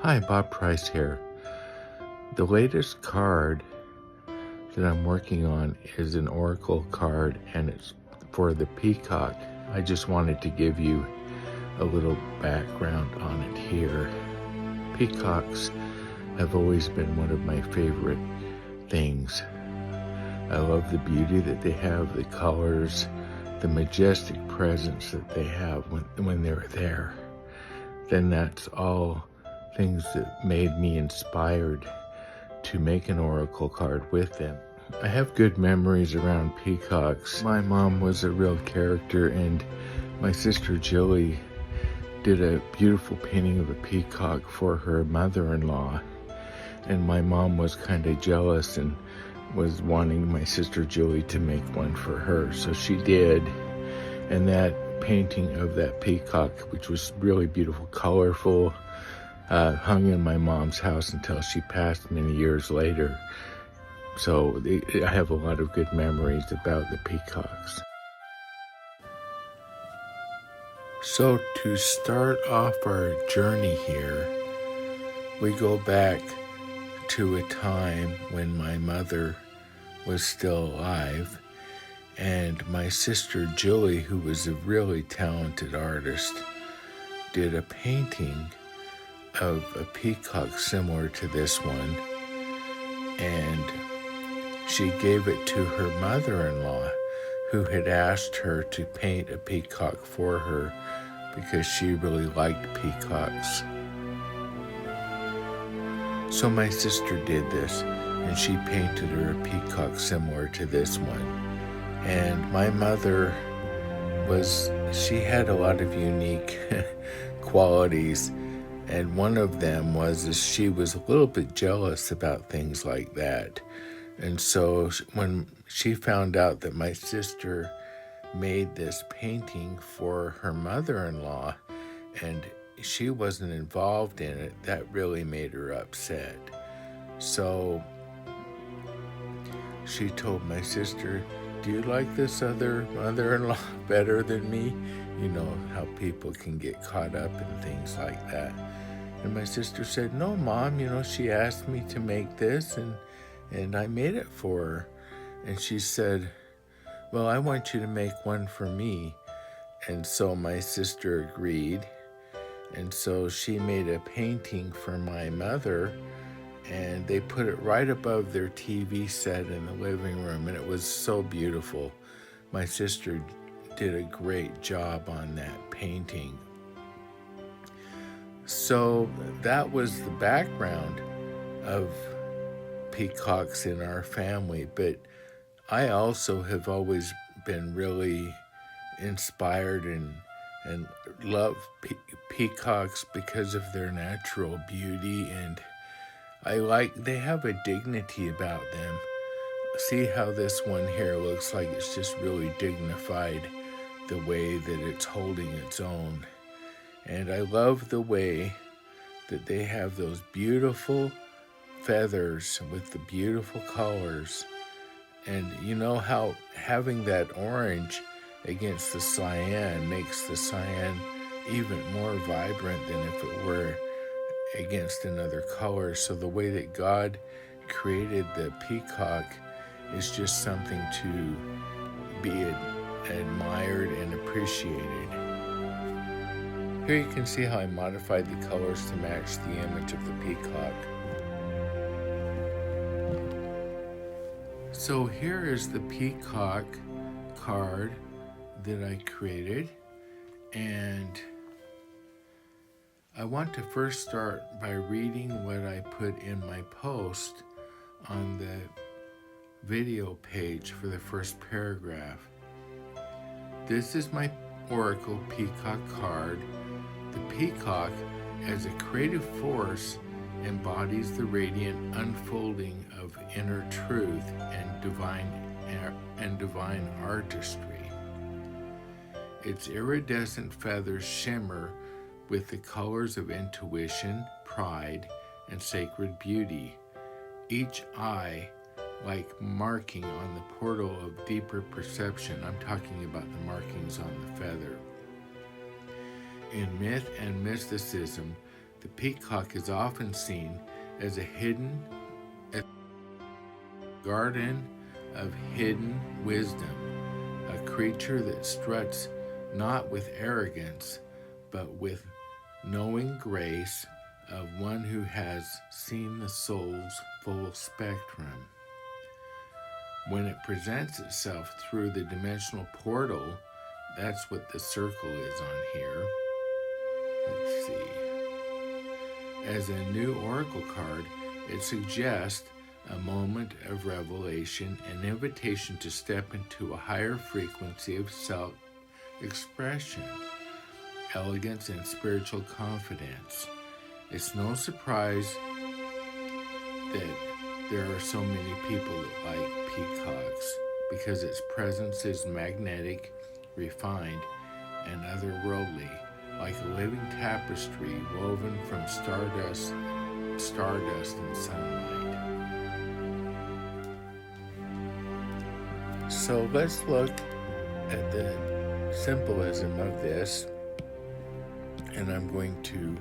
Hi, Bob Price here. The latest card that I'm working on is an oracle card, and it's for the Peacock. I just wanted to give you a little background on it here. Peacocks have always been one of my favorite things. I love the beauty that they have, the colors, the majestic presence that they have when they're there. Then that's all things that made me inspired to make an oracle card with them. I have good memories around peacocks. My mom was a real character, and my sister Jilly did a beautiful painting of a peacock for her mother-in-law, and my mom was kind of jealous and was wanting my sister Julie to make one for her, so she did. And that painting of that peacock, which was really beautiful, colorful, hung in my mom's house until she passed many years later. So I have a lot of good memories about the peacocks. So to start off our journey here, we go back to a time when my mother was still alive, and my sister Julie, who was a really talented artist, did a painting of a peacock similar to this one, and she gave it to her mother-in-law, who had asked her to paint a peacock for her because she really liked peacocks. So my sister did this, and she painted her a peacock similar to this one. And my mother she had a lot of unique qualities, and one of them was she was a little bit jealous about things like that. And so when she found out that my sister made this painting for her mother-in-law and she wasn't involved in it, that really made her upset. So she told my sister, "Do you like this other mother-in-law better than me?" You know how people can get caught up in things like that. And my sister said, "No, Mom, she asked me to make this and I made it for her." And she said, "Well, I want you to make one for me." And so my sister agreed. And so she made a painting for my mother, and they put it right above their TV set in the living room, and it was so beautiful. My sister did a great job on that painting. So that was the background of peacocks in our family, but I also have always been really inspired and love peacocks because of their natural beauty, and they have a dignity about them. See how this one here looks like it's just really dignified, the way that it's holding its own. And I love the way that they have those beautiful feathers with the beautiful colors. And you know how having that orange against the cyan makes the cyan even more vibrant than if it were against another color. So the way that God created the peacock is just something to be admired and appreciated. Here you can see how I modified the colors to match the image of the peacock. So here is the peacock card that I created, and I want to first start by reading what I put in my post on the video page for the first paragraph. This is my Oracle Peacock card. The peacock, as a creative force, embodies the radiant unfolding of inner truth and divine artistry. Its iridescent feathers shimmer with the colors of intuition, pride, and sacred beauty, each eye like marking on the portal of deeper perception. I'm talking about the markings on the feather. In myth and mysticism, the The peacock is often seen as a garden of hidden wisdom, a creature that struts not with arrogance, but with knowing grace of one who has seen the soul's full spectrum. When it presents itself through the dimensional portal, that's what the circle is on here. Let's see. As a new oracle card, it suggests a moment of revelation, an invitation to step into a higher frequency of self-expression, elegance, and spiritual confidence. It's no surprise that there are so many people that like peacocks, because its presence is magnetic, refined, and otherworldly, like a living tapestry woven from stardust and sunlight. So let's look at the symbolism of this, and I'm going to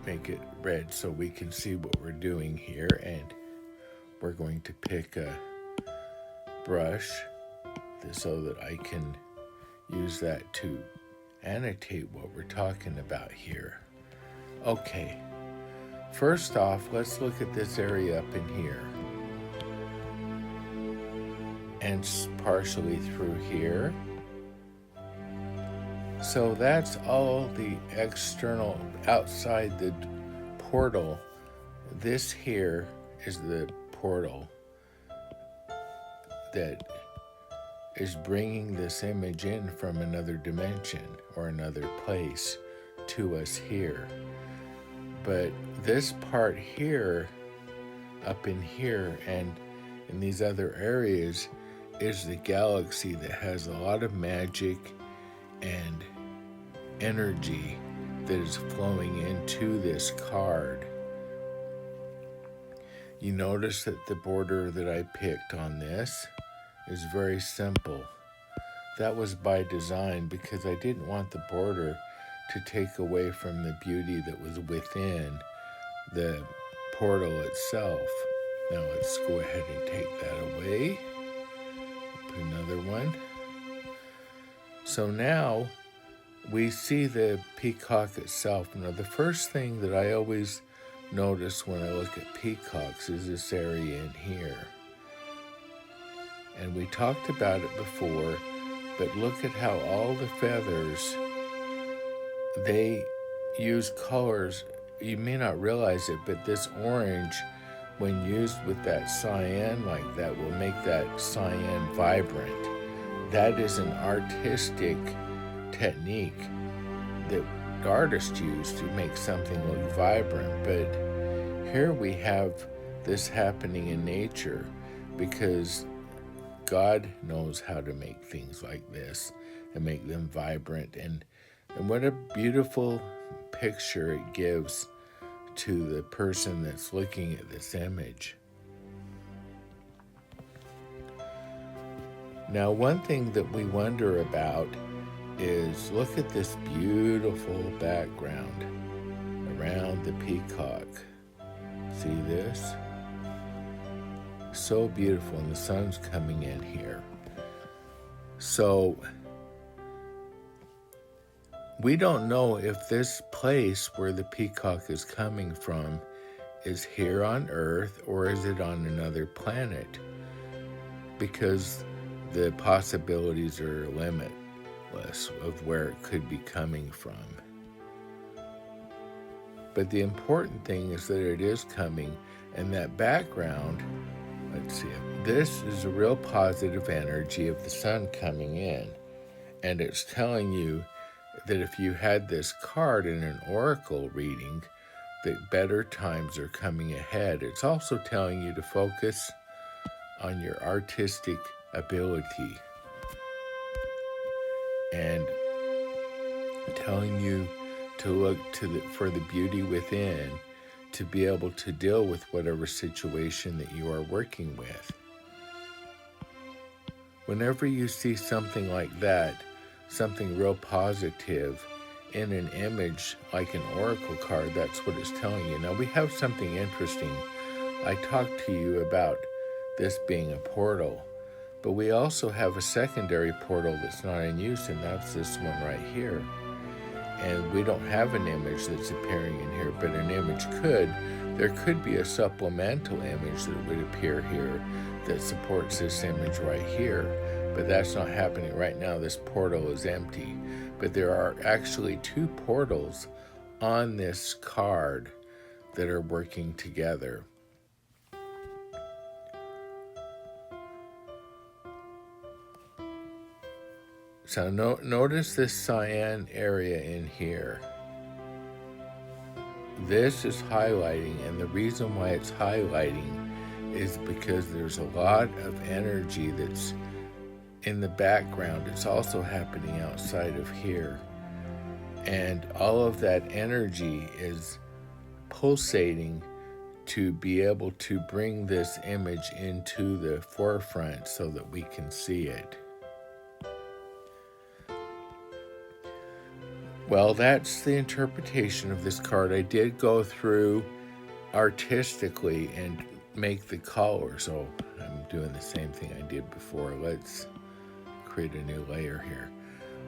make it red so we can see what we're doing here, and we're going to pick a brush so that I can use that to annotate what we're talking about here. Okay, first off, let's look at this area up in here and partially through here. So that's all the external outside the portal. This here is the portal that is bringing this image in from another dimension or another place to us here. But this part here, up in here and in these other areas, is the galaxy that has a lot of magic and energy that is flowing into this card. You notice that the border that I picked on this is very simple. That was by design because I didn't want the border to take away from the beauty that was within the portal itself. Now let's go ahead and take that away. Put another one. So now we see the peacock itself. Now the first thing that I always notice when I look at peacocks is this area in here. And we talked about it before, but look at how all the feathers, they use colors. You may not realize it, but this orange, when used with that cyan like that, will make that cyan vibrant. That is an artistic technique that artists use to make something look vibrant. But here we have this happening in nature because God knows how to make things like this and make them vibrant. And what a beautiful picture it gives to the person that's looking at this image. Now, one thing that we wonder about is, look at this beautiful background around the peacock. See this? So beautiful, and the sun's coming in here. So we don't know if this place where the peacock is coming from is here on Earth or is it on another planet, because the possibilities are limitless of where it could be coming from. But the important thing is that it is coming, and that background, let's see, this is a real positive energy of the sun coming in, and it's telling you that if you had this card in an oracle reading, that better times are coming ahead. It's also telling you to focus on your artistic ability and telling you to look for the beauty within to be able to deal with whatever situation that you are working with. Whenever you see something like that, something real positive in an image like an oracle card, that's what it's telling you. Now we have something interesting. I talked to you about this being a portal, but we also have a secondary portal that's not in use, and that's this one right here. And we don't have an image that's appearing in here, but an image could. There could be a supplemental image that would appear here that supports this image right here, but that's not happening right now. This portal is empty, but there are actually two portals on this card that are working together. So notice this cyan area in here. This is highlighting, and the reason why it's highlighting is because there's a lot of energy that's in the background. It's also happening outside of here. And all of that energy is pulsating to be able to bring this image into the forefront so that we can see it. Well, that's the interpretation of this card. I did go through artistically and make the color. So I'm doing the same thing I did before. Let's create a new layer here.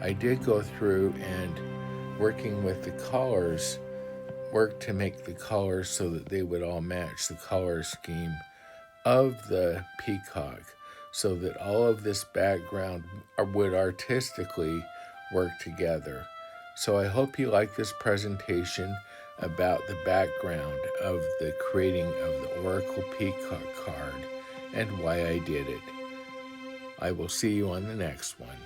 I did go through and working with the colors, work to make the colors so that they would all match the color scheme of the peacock, so that all of this background would artistically work together. So I hope you like this presentation about the background of the creating of the Oracle Peacock card and why I did it. I will see you on the next one.